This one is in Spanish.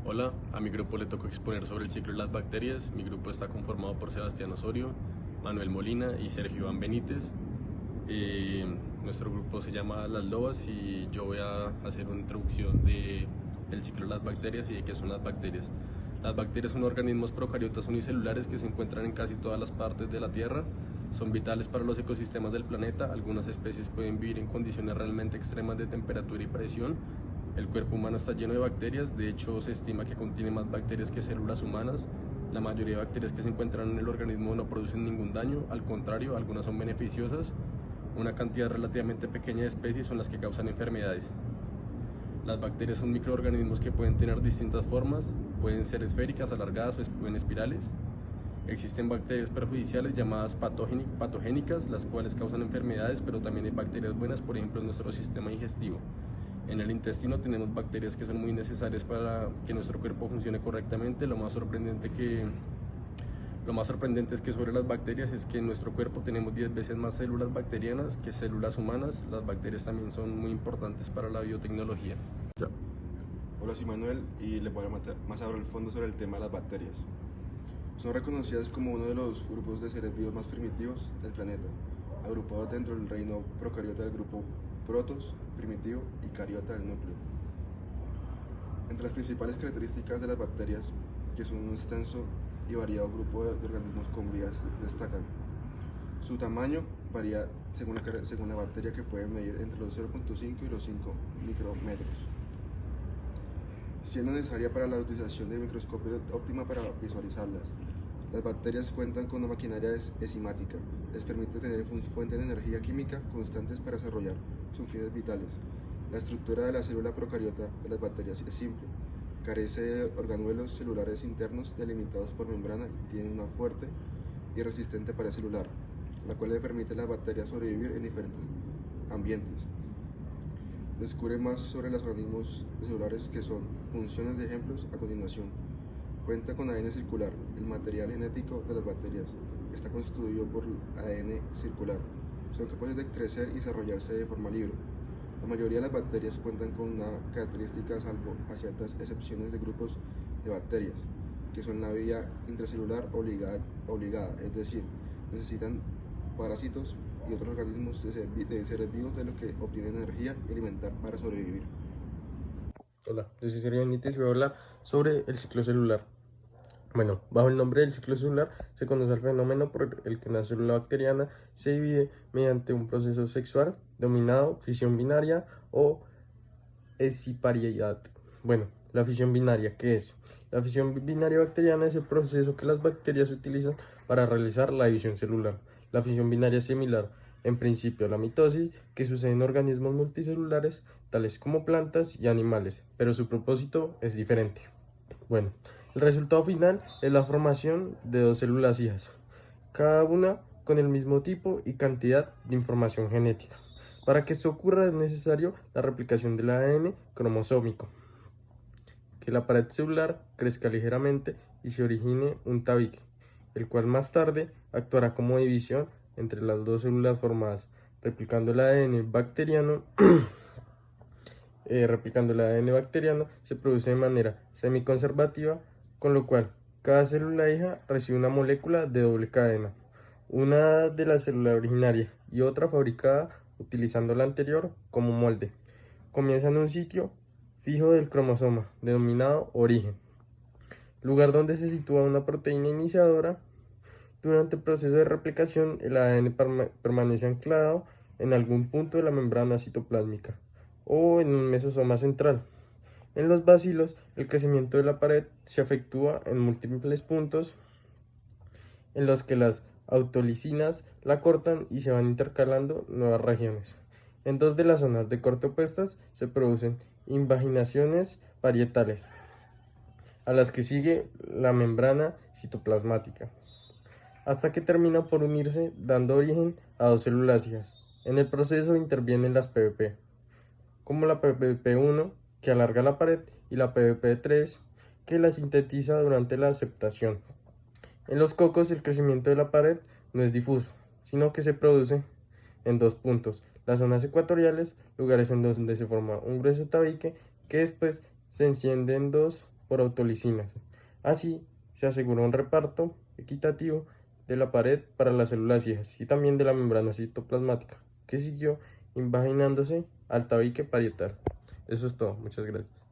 Hola, a mi grupo le tocó exponer sobre el ciclo de las bacterias. Mi grupo está conformado por Sebastián Osorio, Manuel Molina y Sergio Iván Benítez. Eh, Nuestro grupo se llama Las Lobas y yo voy a hacer una introducción del ciclo de las bacterias y de qué son las bacterias. Las bacterias son organismos procariotas unicelulares que se encuentran en casi todas las partes de la Tierra. Son vitales para los ecosistemas del planeta. Algunas especies pueden vivir en condiciones realmente extremas de temperatura y presión. El cuerpo humano está lleno de bacterias, de hecho se estima que contiene más bacterias que células humanas. La mayoría de bacterias que se encuentran en el organismo no producen ningún daño, al contrario, algunas son beneficiosas. Una cantidad relativamente pequeña de especies son las que causan enfermedades. Las bacterias son microorganismos que pueden tener distintas formas, pueden ser esféricas, alargadas o en espirales. Existen bacterias perjudiciales llamadas patogénicas, las cuales causan enfermedades, pero también hay bacterias buenas, por ejemplo en nuestro sistema digestivo. En el intestino tenemos bacterias que son muy necesarias para que nuestro cuerpo funcione correctamente. Lo más sorprendente es que sobre las bacterias es que en nuestro cuerpo tenemos 10 veces más células bacterianas que células humanas. Las bacterias también son muy importantes para la biotecnología. Hola, soy Manuel y les voy a matar más ahora el fondo sobre el tema de las bacterias. Son reconocidas como uno de los grupos de seres vivos más primitivos del planeta, agrupados dentro del reino procariota del grupo protos, primitivo, y cariota del núcleo. Entre las principales características de las bacterias, que son un extenso y variado grupo de organismos con vidas, destacan su tamaño varía según la bacteria, que puede medir entre los 0.5 y los 5 micrómetros, siendo necesaria para la utilización del microscopio óptima para visualizarlas. Las bacterias cuentan con una maquinaria enzimática, les permite tener fuentes de energía química constantes para desarrollar sus fines vitales. La estructura de la célula procariota de las bacterias es simple, carece de organuelos celulares internos delimitados por membrana y tiene una fuerte y resistente pared celular, la cual le permite a las bacterias sobrevivir en diferentes ambientes. Descubre más sobre los organismos celulares, que son funciones de ejemplos a continuación. Cuenta con ADN circular. El material genético de las bacterias está constituido por ADN circular. Son capaces de crecer y desarrollarse de forma libre. La mayoría de las bacterias cuentan con una característica, salvo a ciertas excepciones de grupos de bacterias, que son la vía intracelular obligada, es decir, necesitan parásitos y otros organismos de seres vivos de los que obtienen energía y alimentar para sobrevivir. Hola, yo soy Sergio Benítez y voy a hablar sobre el ciclo celular. Bueno, bajo el nombre del ciclo celular se conoce el fenómeno por el que una célula bacteriana se divide mediante un proceso sexual denominado fisión binaria o escipariedad. Bueno, la fisión binaria, ¿qué es? La fisión binaria bacteriana es el proceso que las bacterias utilizan para realizar la división celular. La fisión binaria es similar, en principio, a la mitosis, que sucede en organismos multicelulares, tales como plantas y animales, pero su propósito es diferente. Bueno, el resultado final es la formación de dos células hijas, cada una con el mismo tipo y cantidad de información genética. Para que esto ocurra es necesario la replicación del ADN cromosómico, que la pared celular crezca ligeramente y se origine un tabique, el cual más tarde actuará como división entre las dos células formadas, replicando el ADN bacteriano. Replicando el ADN bacteriano se produce de manera semiconservativa, con lo cual cada célula hija recibe una molécula de doble cadena, una de la célula originaria y otra fabricada utilizando la anterior como molde. Comienza en un sitio fijo del cromosoma, denominado origen, lugar donde se sitúa una proteína iniciadora. Durante el proceso de replicación, el ADN permanece anclado en algún punto de la membrana citoplásmica o en un mesosoma central. En los bacilos, el crecimiento de la pared se efectúa en múltiples puntos en los que las autolisinas la cortan y se van intercalando nuevas regiones. En dos de las zonas de corte opuestas se producen invaginaciones parietales, a las que sigue la membrana citoplasmática, hasta que termina por unirse, dando origen a dos células hijas. En el proceso intervienen las PVP, como la PVP1, que alarga la pared, y la PVP3, que la sintetiza durante la aceptación. En los cocos el crecimiento de la pared no es difuso, sino que se produce en dos puntos: las zonas ecuatoriales, lugares en donde se forma un grueso tabique que después se enciende en dos por autolisinas. Así, se aseguró un reparto equitativo de la pared para las células hijas y también de la membrana citoplasmática, que siguió invaginándose al tabique parietal. Eso es todo, muchas gracias.